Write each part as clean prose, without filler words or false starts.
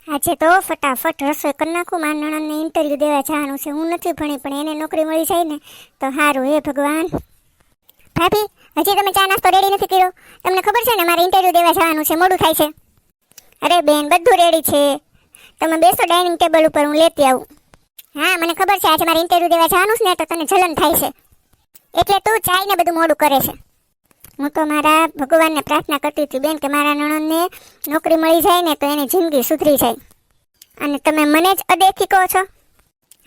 આજે તો ફટાફટ રસોઈ કરી નાખું. મારા નણંદને ઇન્ટરવ્યૂ દેવા જવાનું છે. હું નથી ભણી પણ એને નોકરી મળી જાય ને તો સારું. હે ભગવાન. ભાભી, હજી તમે ચા નાસ્તો રેડી નથી કર્યો? તમને ખબર છે ને મારે ઇન્ટરવ્યૂ દેવા જવાનું છે, મોડું થાય છે. અરે બેન, બધું રેડી છે. તમે બેસો ડાઇનિંગ ટેબલ ઉપર, હું લેતી આવું. હા, મને ખબર છે આજે મારે ઇન્ટરવ્યૂ દેવા જવાનું છે ને તો તને જલન થાય છે એટલે તું ચાઈને બધું મોડું કરે છે. હું તો મારા ભગવાનને પ્રાર્થના કરતી હતી બેન કે મારા નણંદને નોકરી મળી જાય ને તો એની જિંદગી સુધરી જાય. અને તમે મને જ અદેખી કહો છો?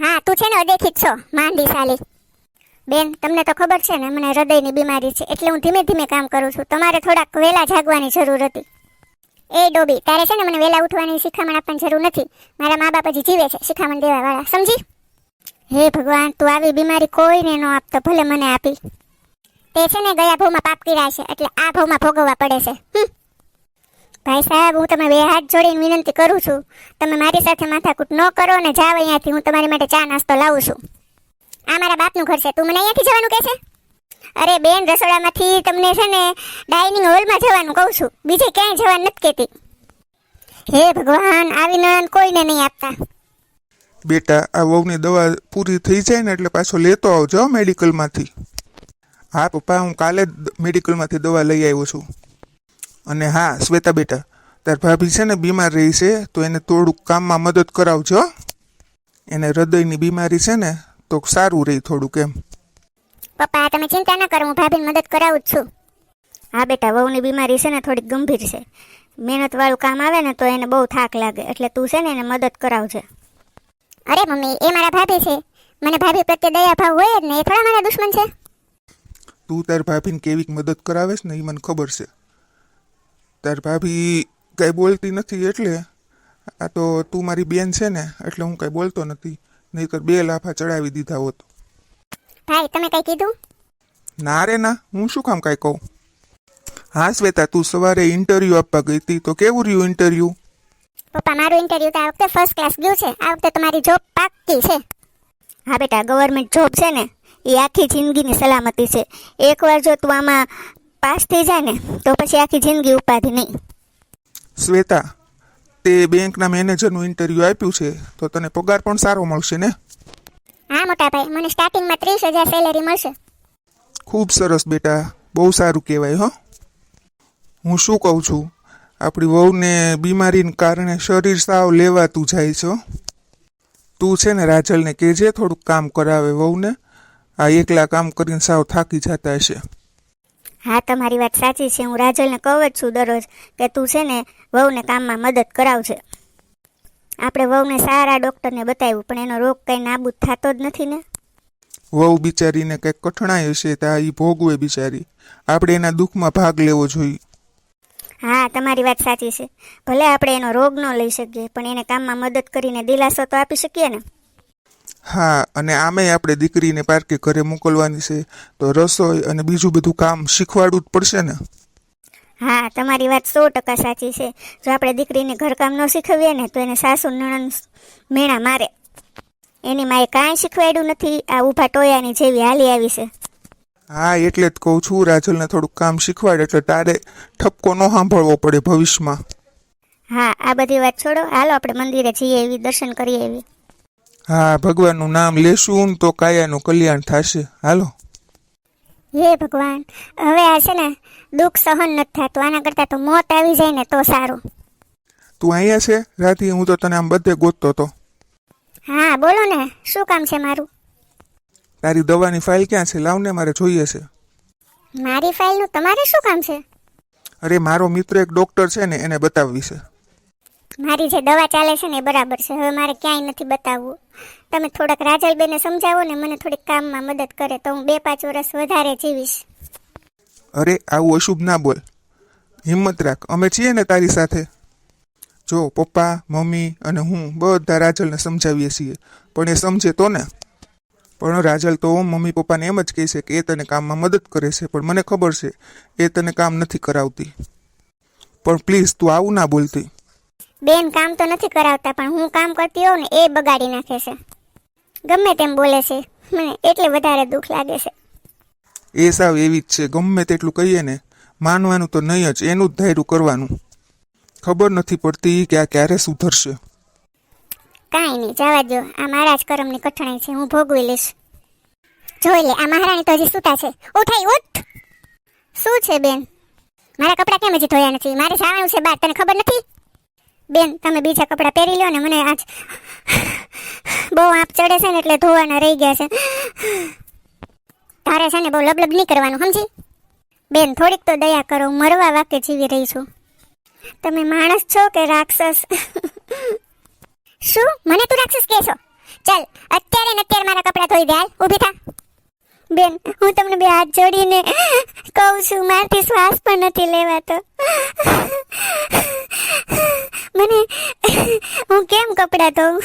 હા, તું છે ને અદેખી જ છો, માંડી સાલી. બેન, તમને તો ખબર છે ને મને હૃદયની બીમારી છે એટલે હું ધીમે ધીમે કામ કરું છું. તમારે થોડાક વહેલા જાગવાની જરૂર હતી. એ ડોબી, તારે છે ને મને વહેલા ઉઠવાની શિખામણ આપવાની જરૂર નથી. મારા મા બાપ હજી જીવે છે, શિખામણ દેવા વાળા, સમજી? હે ભગવાન, તું આવી બીમારી કોઈને ન આપતો, ભલે મને આપી. તે છે ને ગયા ભાવમાં પાપ કર્યા છે એટલે આ ભાવમાં ભોગવવા પડે છે. ભાઈ સાહેબ, હું તમે બે હાથ જોડીને વિનંતી કરું છું, તમે મારી સાથે માથાકૂટ ન કરો ને જાવ અહીંયાથી. હું તમારી માટે ચા નાસ્તો લાવું છું. આ મારા બાપનું ઘર છે, તું મને અહીંયાથી જવાનું કહે છે? અરે બેન, રસોડામાંથી તમને છે ને ડાઇનિંગ હોલમાં જવાનું કહું છું, બીજે ક્યાંય જવાનું નથી કહેતી. હે ભગવાન, આવી નણંદ કોઈને નહીં આપતા. બેટા, આ વહુની દવા પૂરી થઈ જાય ને એટલે પાછો લેતો આવજો મેડિકલમાંથી. હા પપ્પા, હું કાલે જ મેડિકલમાંથી દવા લઈ આવ્યો છું. અને હા શ્વેતા બેટા, તાર ભાભી છે ને બીમાર રહી છે તો એને થોડુંક કામમાં મદદ કરાવજો. એને હૃદયની બીમારી છે ને તો સારું રહી થોડુંક એમ. પપ્પા, તમે ચિંતા ન કરો, હું ભાભીની મદદ કરાવું જ છું. હા બેટા, વહુની બીમારી છે ને થોડીક ગંભીર છે. મહેનતવાળું કામ આવે ને તો એને બહુ થાક લાગે એટલે તું છે ને એને મદદ કરાવજે. અરે મમ્મી, એ મારા ભાભી છે, મને ભાભી પ્રત્યે દયા ભાવ હોય જ ને, એ થોડા મારા દુશ્મન છે. તું તાર ભાભીને કેવી મદદ કરાવે છે ને એ મને ખબર છે. તાર ભાભી કાંઈ બોલતી નથી એટલે આ તો તું મારી બેન છે ને એટલે હું કાંઈ બોલતો નથી, નહીંતર 2 લાફા ચડાવી દીધા હોત. ભાઈ, તમે કઈ કીધું? ના રે ના, હું શું કામ કાંઈ કહું. હા શ્વેતા, તું સવારે ઇન્ટરવ્યૂ આપવા ગઈ હતી તો કેવું રહ્યું ઇન્ટરવ્યૂ? પપ્પા, મારું ઇન્ટરવ્યૂ તો આ વખતે ફર્સ્ટ ક્લાસ ગયું છે. આ વખતે તમારી જોબ પાક્કી છે. હા બેટા, ગવર્મેન્ટ જોબ છે ને એ આખી જિંદગીની સલામતી છે. એકવાર જો તું આમાં પાસ થઈ જાય ને તો પછી આખી જિંદગી ઉપાધિ નહીં. શ્વેતા, તે બેંકના મેનેજરનું ઇન્ટરવ્યૂ આપ્યું છે તો તને પગાર પણ સારો મળશે ને? હા મોટા ભાઈ, મને સ્ટાર્ટિંગમાં 30,000 સેલેરી મળશે. ખૂબ સરસ બેટા, બહુ સારું કહેવાય. હો, હું શું કહું છું, આપણી વહુને બીમારીને કારણે શરીર સાવ લેવાતું જાય છે. તું છે ને રાજલને કહેજે થોડુંક કામ કરાવે વહુને. આ એકલા કામ કરીને સાવ થાકી જતા હશે. હા, તમારી વાત સાચી છે. હું રાજલને કહું જ છું દરરોજ કે તું છે ને વહુને કામમાં મદદ કરાવજે. આપણે વહુને સારા ડૉક્ટરને બતાવ્યું પણ એનો રોગ કંઈ નાબૂદ થતો જ નથી ને. વહુ બિચારીને કંઈક કઠણાઈ હશે તો એ ભોગવે બિચારી. આપણે એના દુઃખમાં ભાગ લેવો જોઈએ. હા, તમારી વાત સાચી છે. ભલે આપણે એનો રોગ ન લઈ શકીએ પણ એને કામમાં મદદ કરીને દિલાસો તો આપી શકીએ ને. હા, અને આમેય આપણે દીકરીને પારકે ઘરે મોકલવાની છે તો રસોઈ અને બીજું બધું કામ શીખવાડવું જ પડશે ને. હા, તમારી વાત 100% સાચી છે. જો આપણે દીકરીને ઘરકામ ન શીખવીએ ને તો એને સાસુ નણંદ મેણા મારે. એની માએ કાંઈ શીખવાડ્યું નથી, આ ઊભા ટોયાની જેવી હાલી આવી છે. હા, એટલે જ કહું છું રાજલને થોડુંક કામ શીખવાડે એટલે તારે ઠપકો ન સાંભળવો પડે ભવિષ્યમાં. હા, આ બધી વાત છોડો, હાલો આપણે મંદિરે જઈએ એવી, દર્શન કરીએ એવી. હા, ભગવાનનું નામ લેશું તો કાયાનું કલ્યાણ થશે. હાલો. હે ભગવાન, હવે આ છે ને દુઃખ સહન નથી થતું. આના કરતાં તો મોત આવી જાય ને તો સારું. તું અહીંયા છે રાતી? હું તો તને આમ બધે ગોતતો હતો. હા બોલો ને, શું કામ છે મારું? તારી દવાની ફાઇલ ક્યાં છે? લાવને, મારે જોઈએ છે. મારી ફાઇલનું તમારે શું કામ છે? અરે, મારો મિત્ર એક ડોક્ટર છે ને એને બતાવવી છે. મારી જે દવા ચાલે છે ને એ બરાબર છે, હવે મારે ક્યાંય નથી બતાવવું. તમે થોડાક રાજલબેનને સમજાવો ને, મને થોડીક કામમાં મદદ કરે તો હું 2-5 વર્ષ વધારે જીવીશ. અરે, આવું અશુભ ના બોલ. હિંમત રાખ, અમે છીએ ને તારી સાથે. જો પપ્પા, મમ્મી અને હું બધા રાજલને સમજાવીએ છીએ પણ એ સમજે તો ને. પણ રાજલ તો મમ્મી પપ્પાને એમ જ કહે છે કે એ તને કામમાં મદદ કરે છે, પણ મને ખબર છે એ તને કામ નથી કરાવતી. પણ પ્લીઝ તું આવું ના બોલતી. બેન કામ તો નથી કરાવતા પણ હું કામ કરતી હોઉં ને એ બગાડી નાખે છે. ગમે તેમ બોલે છે, મને એટલે વધારે દુઃખ લાગે છે. એ સાવ એવી જ છે, ગમે તેટલું કહીએ ને માનવાનું તો નહીં જ, એનું જ ધાર્યું કરવાનું. ખબર નથી પડતી કે આ ક્યારે સુધરશે. કાંઈ નહીં, જવા દો. આ મારા જ કરમની કઠણાઈ છે, હું ભોગવી લઈશ. જોઈ લે, આ મહારાણી તો હજી સૂતા છે. ઉઠાઈ ઉઠ. શું છે બેન? મારા કપડાં કેમ હજી ધોયા નથી? મારે જવાનું છે બહાર, તને ખબર નથી? બેન, તમે બીજા કપડાં પહેરી લો ને, મને આજ બહુ આંપ ચડે છે ને એટલે ધોવાના રહી ગયા છે. તારે છે ને બહુ લબલબ નહીં કરવાનું, સમજી? બેન, થોડીક તો દયા કરો, હું મરવા વાકે જીવી રહી છું. તમે માણસ છો કે રાક્ષસ? શું મને તું રાક્ષસ કહેશો? ચાલ અત્યારે ને અત્યારે મારા કપડાં ધોઈ દે. હાલ ઊભી થા. બેન, હું તમને બે હાથ જોડીને કહું છું, મારથી શ્વાસ પણ નથી લેવાતો. મને હું કેમ કપડાં ધોઉં?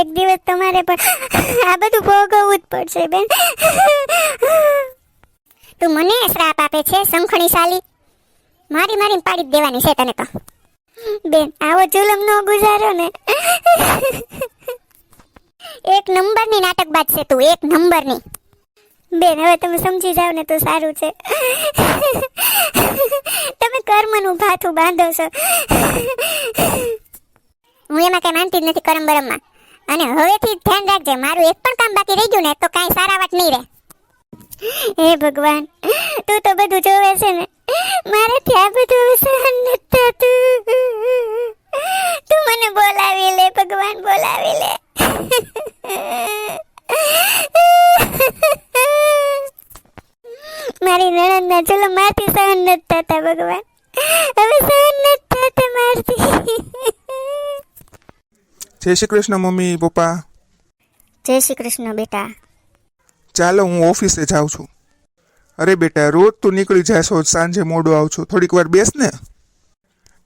એક દિવસ તમારે પણ આ બધું ભોગવવું જ પડશે બેન. તું મને શ્રાપ આપે છે શંખણી સાલી? મારીને પાડી જ દેવાની છે તને તો. બેન, આવો જુલમ નો ગુજારો ને. એક નંબરની નાટકબાજ છે તું, એક નંબરની. બેન, હવે તમે સમજી જાવ ને તો સારું છે. તમે કર્મનું ભાથું બાંધો છો. હું એમાં કઈ માનતી જ નથી કરમ બરમમાં. અને હવેથી ધ્યાન રાખજે, મારું એક પણ કામ બાકી રહી ગયું ને તો કાંઈ સારા વાત નહીં રહે. હે ભગવાન, તું તો બધું જોવે છે ને, મારાથી આ બધું સહન નથી થતું. તું મને બોલાવી લે ભગવાન, બોલાવી લે. મારી નણંદના ચલો મારથી સહન નથી થતા ભગવાન, હવે સહન નથી થતા મારથી. જય શ્રી કૃષ્ણ મમ્મી પપ્પા. જય શ્રી કૃષ્ણ બેટા. ચાલો હું ઓફિસે જાઉં છું. અરે બેટા, રોજ તું નીકળી જાય છો, સાંજે મોડો આવ છું, થોડીક વાર બેસ ને.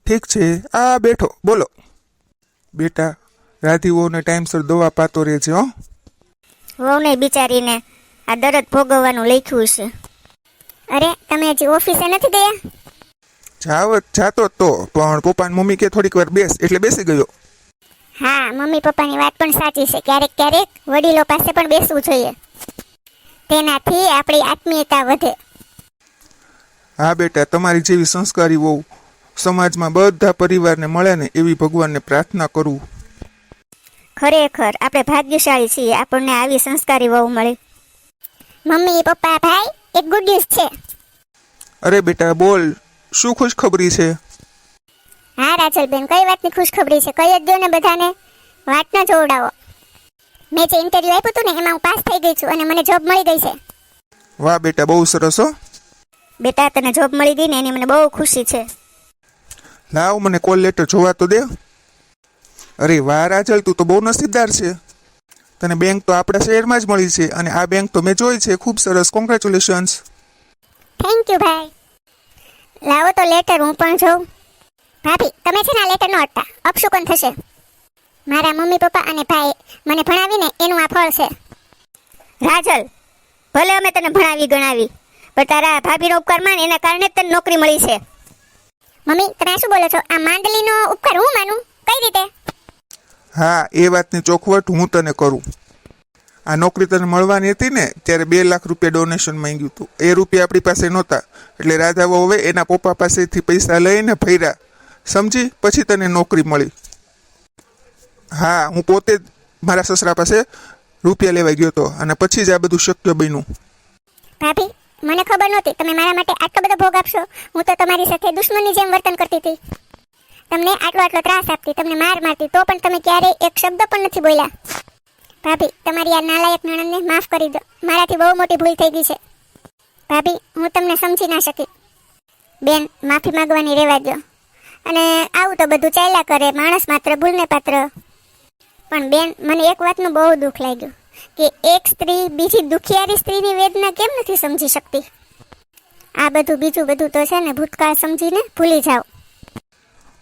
ઠીક છે, આ બેઠો, બોલો. બેટા, રાધીઓને ટાઈમસર દવા પાતો રહેજે હો. વહુને બિચારીને આ દરદ ભોગવવાનું લખ્યું છે. અરે, તમે હજી ઓફિસે નથી ગયા? જાતો તો, પણ પપ્પા ને મમ્મી કે થોડીક વાર બેસ એટલે બેસી ગયો. હા, મમ્મી પપ્પાની વાત પણ સાચી છે. ક્યારેક ક્યારેક વડીલો પાસે પણ બેસવું જોઈએ, તેનાથી આપણી આત્મીયતા વધે. હા બેટા, તમારી જેવી સંસ્કારી વહુ સમાજમાં બધા પરિવારને મળે ને એવી ભગવાનને પ્રાર્થના કરું. ખરેખર આપણે ભાગ્યશાળી છીએ, આપણને આવી સંસ્કારી વહુ મળી. મમ્મી પપ્પા ભાઈ, એક ગુડ ન્યૂઝ છે. અરે બેટા બોલ, શું ખુશખબરી છે? હા રાજલબેન, કઈ વાતની ખુશખબરી છે? કઈ જ દો ને બધાને, વાત ન જોવડાવો. મેં જે ઇન્ટરવ્યુ આપ્યું હતું ને એમાં હું પાસ થઈ ગઈ છું અને મને જોબ મળી ગઈ છે. વાહ બેટા, બહુ સરસ હો. બેટા, તને જોબ મળી ગઈ ને એની મને બહુ ખુશી છે. લાવ મને કોલ લેટર જોવા તો દે. અરે વાહ રાજલ, તું તો બહુ નસીબદાર છે. તને બેંક તો આપણા શહેરમાં જ મળી છે અને આ બેંક તો મેં જોઈ છે. ખૂબ સરસ, કોંગ્રેચ્યુલેશન્સ. થેન્ક યુ ભાઈ. લાવો તો લેટર હું પણ જોઉં. ભાભી, તમે છે ને આ લેટર નો અડતા, અપશુકન થશે. મારા મમ્મી પપ્પા અને ભાઈ મને ભણાવીને એનું આ ફળ છે. રાજલ, ભલે અમે તને ભણાવી ગણાવી, પણ તારા ભાભીનો ઉપકાર માન, એના કારણે જ તને નોકરી મળી છે. મમ્મી, તમે શું બોલો છો? આ માંડલીનો ઉપકાર હું માનું? કઈ રીતે? હા, એ વાતની ચોખવટ હું તને કરું. આ નોકરી તને મળવાની હતી ને ત્યારે 2 લાખ રૂપિયા ડોનેશન માંગ્યું હતું. એ રૂપિયા આપણી પાસે નહોતા એટલે રાધાવો હવે એના પપ્પા પાસેથી પૈસા લઈને ભર્યા, સમજી? પછી તને નોકરી મળી. હા, હું પોતે જ મારા સસરા પાસે રૂપિયા લેવા ગયો હતો અને પછી જ આ બધું શક્ય બન્યું. ભાભી, મને ખબર નહોતી તમે મારા માટે આટલો બધો ભોગ આપશો. હું તો તમારી સાથે દુશ્મનની જેમ વર્તન કરતી હતી, તમને આટલો ત્રાસ આપતી, તમને માર મારતી, તો પણ તમે ક્યારેય એક શબ્દ પણ નથી બોલ્યા. ભાભી, તમારી આ નાલાયક નણંદને માફ કરી દો. મારાથી બહુ મોટી ભૂલ થઈ ગઈ છે. ભાભી, હું તમને સમજી ના શકી. બેન, માફી માંગવાની રહેવા દો. અને આવું તો બધું ચાલ્યા કરે, માણસ માત્ર ભૂલને પાત્ર. પણ બેન, મને એક વાતનું બહુ દુઃખ લાગ્યું કે એક સ્ત્રી બીજી દુખિયારી સ્ત્રીની વેદના કેમ નથી સમજી શકતી. આ બધું બીજું બધું તો છે ને ભૂતકાળ સમજીને ભૂલી જાઓ.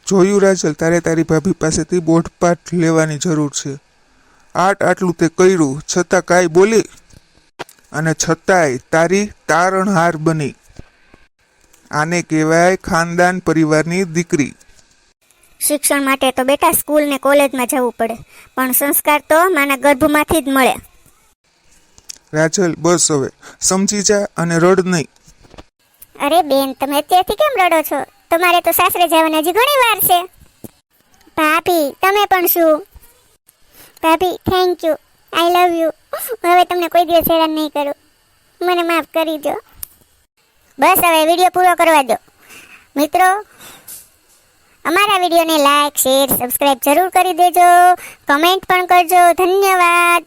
જોયું રાજલ, તારે તારી ભાભી પાસેથી બોધપાઠ લેવાની જરૂર છે. આટલું તે કર્યું છતાં કાંઈ બોલી અને છતાંય તારી તારણહાર બની. આને કહેવાય ખાનદાન પરિવારની દીકરી. શિક્ષણ માટે તો બેટા સ્કૂલ ને કોલેજમાં જવું પડે, પણ સંસ્કાર તો માના ગર્ભમાંથી જ મળે. રાજલ, બસ હવે સમજી જા અને રડ નહીં. અરે બેન, તમે અત્યારથી કેમ રડો છો? તમારે તો સાસરે જવાની હજી ઘણી વાર છે. ભાભી તમે પણ શું? ભાભી thank you, I love you. હવે તમને કોઈ દિવસ હેરાન નહીં કરું, મને માફ કરી દો. બસ હવે વિડીયો પૂરો કરવા દો. મિત્રો, અમારા વિડીયોને લાઈક, શેર, સબસ્ક્રાઇબ જરૂર કરી દેજો. કમેન્ટ પણ કરજો. ધન્યવાદ.